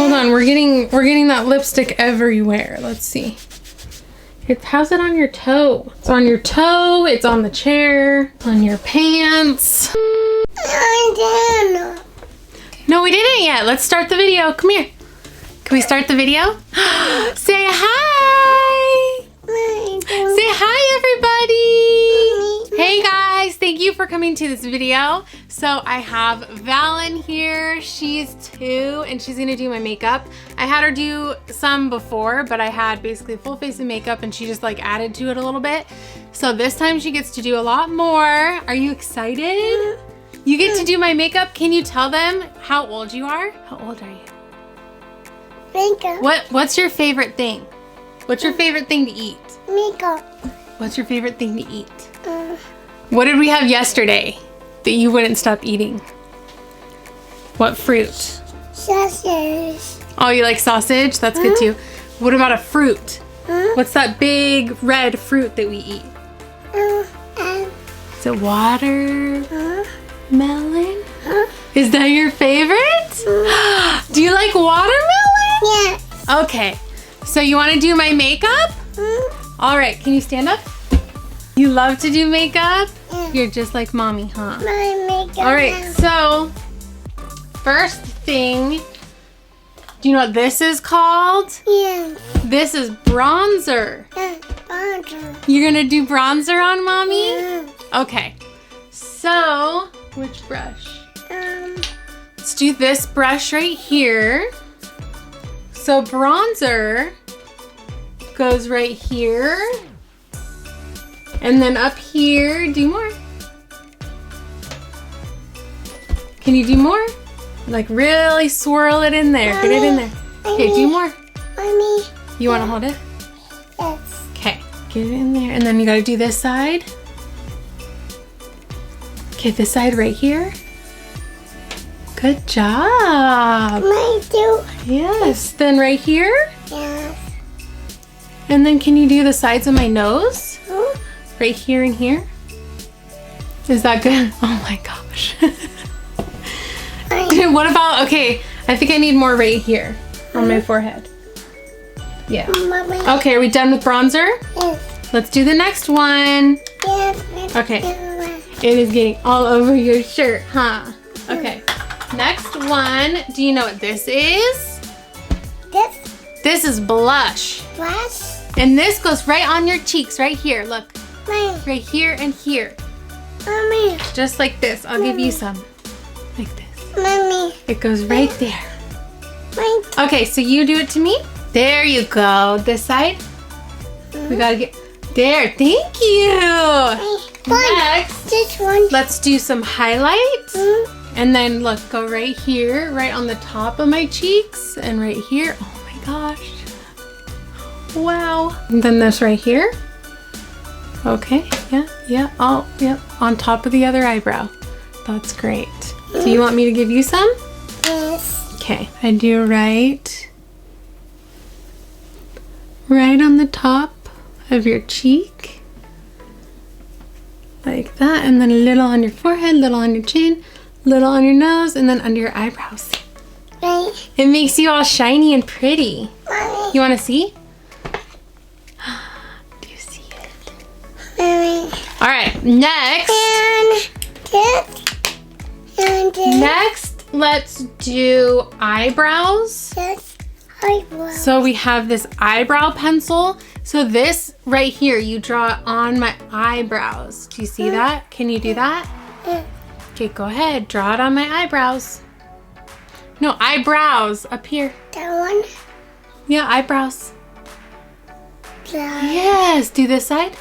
Hold on, we're getting that lipstick everywhere. Let's see. How's it on your toe? It's on your toe, it's on the chair, on your pants. No, we didn't yet. Let's start the video. Come here. Can we start the video? Say hi. Say hi, everybody. Hey guys, thank you for coming to this video. So I have Valen here. She's 2 and she's gonna do my makeup. I had her do some before, but I had basically a full face of makeup and she just like added to it a little bit. So this time she gets to do a lot more. Are you excited? You get to do my makeup. Can you tell them how old you are? How old are you? Makeup. What's your favorite thing? What's your favorite thing to eat? Makeup. What's your favorite thing to eat? What did we have yesterday that you wouldn't stop eating? What fruit? Sausage. Oh, you like sausage? That's good too. What about a fruit? What's that big red fruit that we eat? Is it watermelon? Is that your favorite? Do you like watermelon? Yes. Okay. So you want to do my makeup? All right. Can you stand up? You love to do makeup? You're just like mommy, huh? My makeup. All right. So first thing, do you know what this is called? Yes. This is bronzer. Bronzer. You're going to do bronzer on mommy? Yeah. Okay. So, which brush? Let's do this brush right here. So bronzer goes right here. And then up here, do more. Can you do more? Like really swirl it in there. Get it in there. Okay, do more. Mommy. You want to hold it? Yes. Okay, get it in there. And then you got to do this side. Okay, this side right here. Good job. My too. Yes. Then right here. Yes. And then can you do the sides of my nose? Right here and here. Is that good? Oh my gosh. What about, okay, I think I need more right here on my forehead. Yeah. Mommy. Okay, are we done with bronzer? Yes. Let's do the next one. Yes. Okay. It is getting all over your shirt, huh? Okay. Next one. Do you know what this is? This is blush. Blush. And this goes right on your cheeks, right here. Look. Mommy. Right here and here. Mommy. Just like this. I'll give you some. Like this. Mommy. It goes right there. Mommy. Okay, so you do it to me. There you go. This side. We gotta get there. Thank you. Next, This one. let's do some highlights. And then look, go right here, right on the top of my cheeks, and right here. Oh my gosh. Wow. And then this right here. Okay, yeah, oh, yeah, on top of the other eyebrow. That's great. Do you want me to give you some? Yes. Okay, I do right on the top of your cheek. Like that, and then a little on your forehead, little on your chin, little on your nose, and then under your eyebrows. Right. It makes you all shiny and pretty. Mommy. You want to see? Do you see it? Mommy. All right, next. And this. And this. Next, let's do eyebrows. This. Eyebrow. So we have this eyebrow pencil. So this right here, you draw it on my eyebrows. Do you see that? Can you do that? Okay, go ahead. Draw it on my eyebrows. No, eyebrows up here. That one. Yeah, eyebrows. That. Yes, do this side.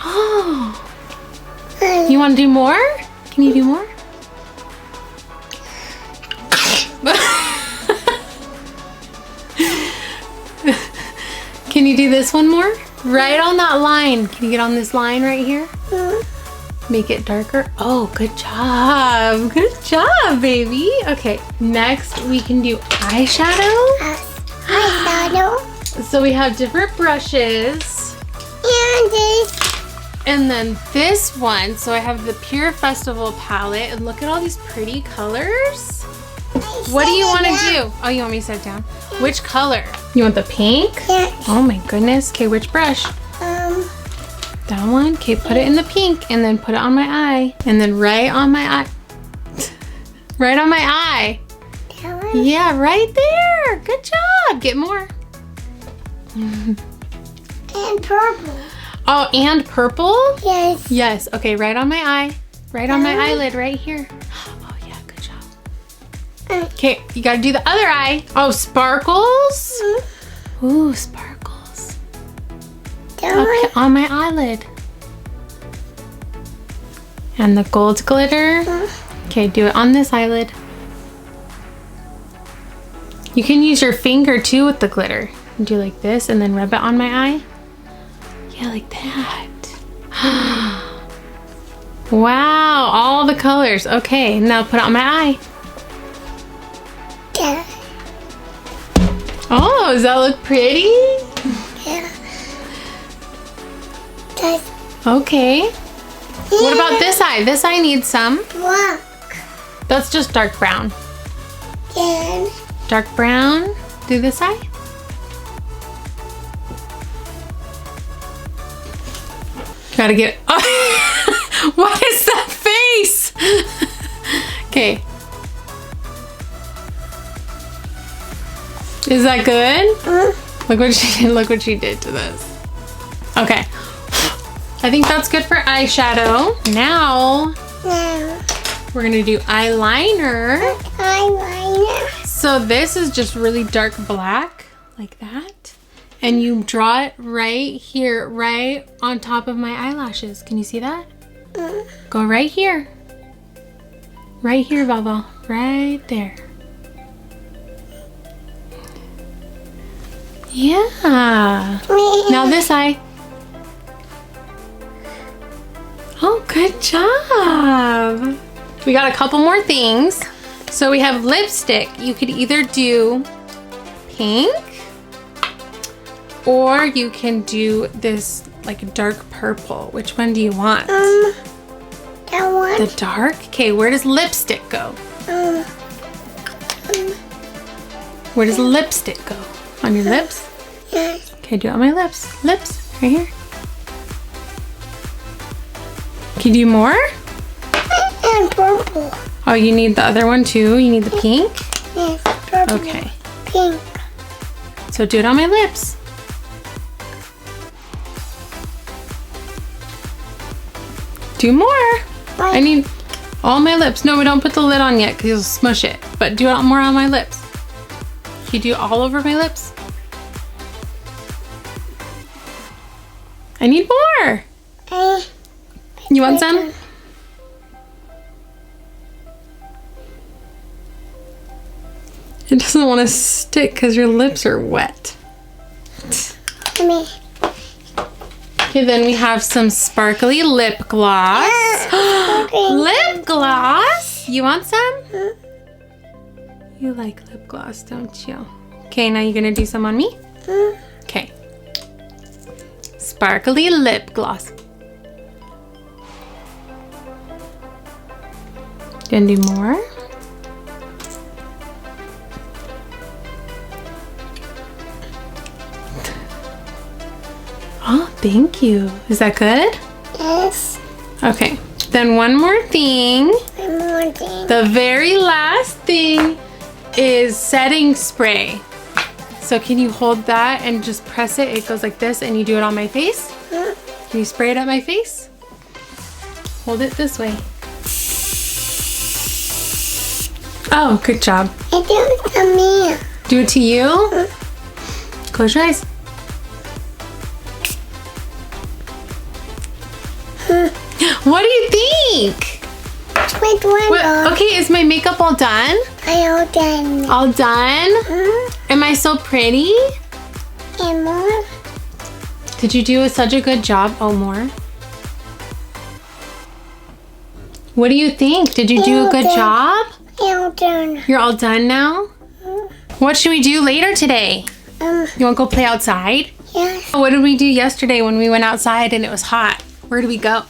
Oh, you want to do more? Can you do more? Can you do this one more? Right on that line. Can you get on this line right here? Make it darker. Oh, good job. Good job, baby. Okay, next we can do eyeshadow. Eyeshadow. So we have different brushes. And this. And then this one, so I have the Pure Festival palette, and look at all these pretty colors. What do you want to do? Oh, you want me to set it down? Which color? You want the pink? Yes. Oh my goodness. Okay, which brush? That one? Okay, put it in the pink and then put it on my eye. And then right on my eye. Right on my eye. That one? Yeah, right there. Good job. Get more. And purple. Oh, and purple? Yes. Yes. Okay, right on my eye. Right on my eyelid right here. Oh, yeah, good job. Okay, you gotta do the other eye. Oh, sparkles? Ooh, sparkles. That Okay, one? on my eyelid. And the gold glitter. Okay, do it on this eyelid. You can use your finger too with the glitter. Do like this and then rub it on my eye. Yeah, like that. Wow, all the colors. Okay, now put it on my eye. Yeah. Oh, does that look pretty? Yeah. That's Okay. What about this eye? This eye needs some. black. That's just dark brown. And Dark brown. Do this eye. Gotta get. Oh, what is that face? Okay. Is that good? Look what she did. Look what she did to this. Okay. I think that's good for eyeshadow. Now now we're gonna do eyeliner. eyeliner. So this is just really dark black, like that. And you draw it right here, right on top of my eyelashes. Can you see that? Go right here. Right here, Baba. Right there. Yeah. Now this eye. Oh, good job. We got a couple more things. So we have lipstick. You could either do pink or you can do this like dark purple. Which one do you want? That one. The dark? Okay, where does lipstick go? Where does lipstick go? On your lips? Yes. Okay, do it on my lips. Lips, right here. Can you do more? And purple. Oh, you need the other one too? You need the pink? Yes. Purple. Okay, Pink. so do it on my lips. Do more. I need all my lips. No, we don't put the lid on yet because you'll smush it. But do it more on my lips. Can you do it all over my lips? I need more. You want some? It doesn't want to stick because your lips are wet. Me. Okay, then we have some sparkly lip gloss. Lip gloss? You want some? You like lip gloss, don't you? Okay, now you're gonna do some on me? Okay. Sparkly lip gloss. Gonna do more? Oh, thank you. Is that good? Yes. Okay. Then one more thing. One more thing. The very last thing is setting spray. So can you hold that and just press it? It goes like this and you do it on my face. Can you spray it at my face? Hold it this way. Oh, good job. I do it to me. Do it to you? Close your eyes. What do you think? Which one? What, okay, is my makeup all done? I all done. All done? Am I so pretty? And more. Did you do such a good job? Oh, more? What do you think? Did you do a good job? All done. You're all done now? What should we do later today? You want to go play outside? Yes. What did we do yesterday when we went outside and it was hot? Where do we go?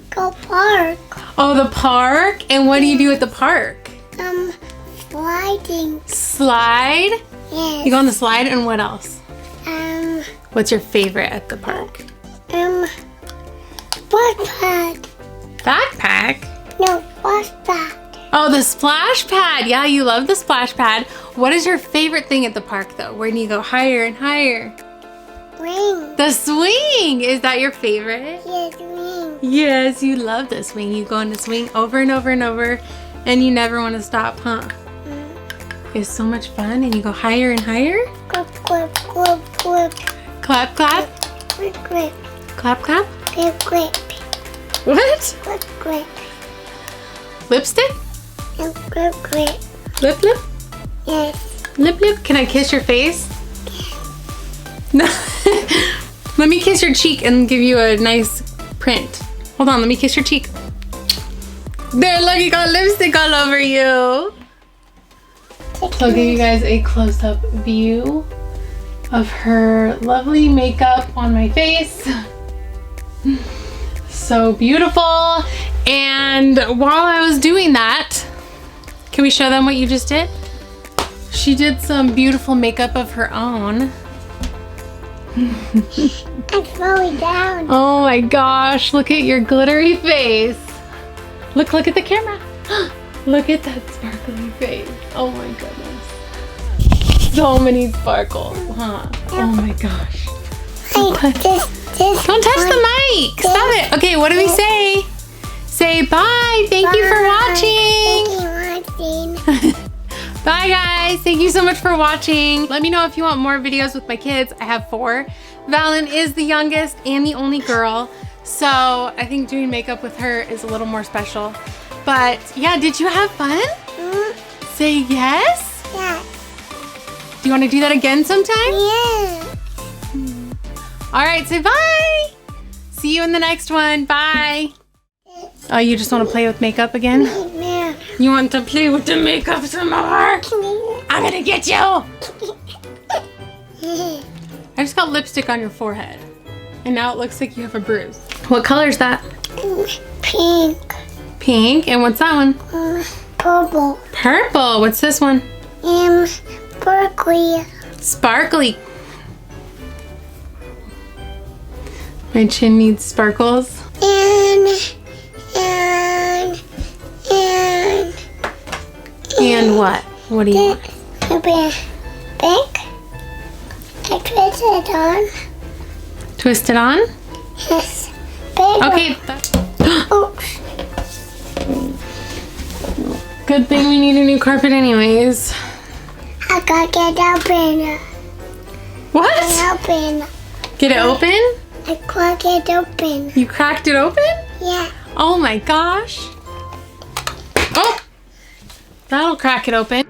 Go park. Oh, the park? And what do you do at the park? Sliding. Slide? Yes. You go on the slide, and what else? Um, What's your favorite at the park? backpack. Backpack? No, backpack. Oh, the splash pad. Yeah, you love the splash pad. What is your favorite thing at the park, though? Where do you go higher and higher? Ring. The swing. Is that your favorite? Yes, ring. Yes, you love the swing. You go on the swing over and over and over, and you never want to stop, huh? It's so much fun, and you go higher and higher. Grip, grip, grip, grip. Clap, clap. Grip, grip. Clap, clap. Grip, grip. What? Grip, grip. Lipstick? Grip, grip. Lip, lip? Yes. Lip, lip. Can I kiss your face? No. Let me kiss your cheek and give you a nice print. Hold on, let me kiss your cheek. There, look, you got lipstick all over you. So I'll give you guys a close-up view of her lovely makeup on my face. So beautiful. And while I was doing that, can we show them what you just did? She did some beautiful makeup of her own. I'm falling down. Oh my gosh, look at your glittery face. Look at the camera. Look at that sparkly face. Oh my goodness. So many sparkles, huh? Oh my gosh. Don't touch the mic. Stop it. Okay, what do we say? Say bye. Thank you for watching. Thank you for watching. Bye guys. Thank you so much for watching. Let me know if you want more videos with my kids. I have 4. Valen is the youngest and the only girl. So I think doing makeup with her is a little more special. But yeah, did you have fun? Say yes? Yes. Do you want to do that again sometime? Yeah. All right, say bye. See you in the next one. Bye. Oh, you just want to play with makeup again? Yeah. You want to play with the makeup some more? I'm gonna get you. I just got lipstick on your forehead. And now it looks like you have a bruise. What color is that? Pink. Pink. And what's that one? Purple. Purple. What's this one? Sparkly. Sparkly. My chin needs sparkles. And what? What do you want? Pink. I twist it on. Twist it on? Yes. Big. Okay. Oops. Good thing we need a new carpet anyways. I gotta get open. What? Open. Get it open? I gotta get open. You cracked it open? Yeah. Oh my gosh. Oh! That'll crack it open.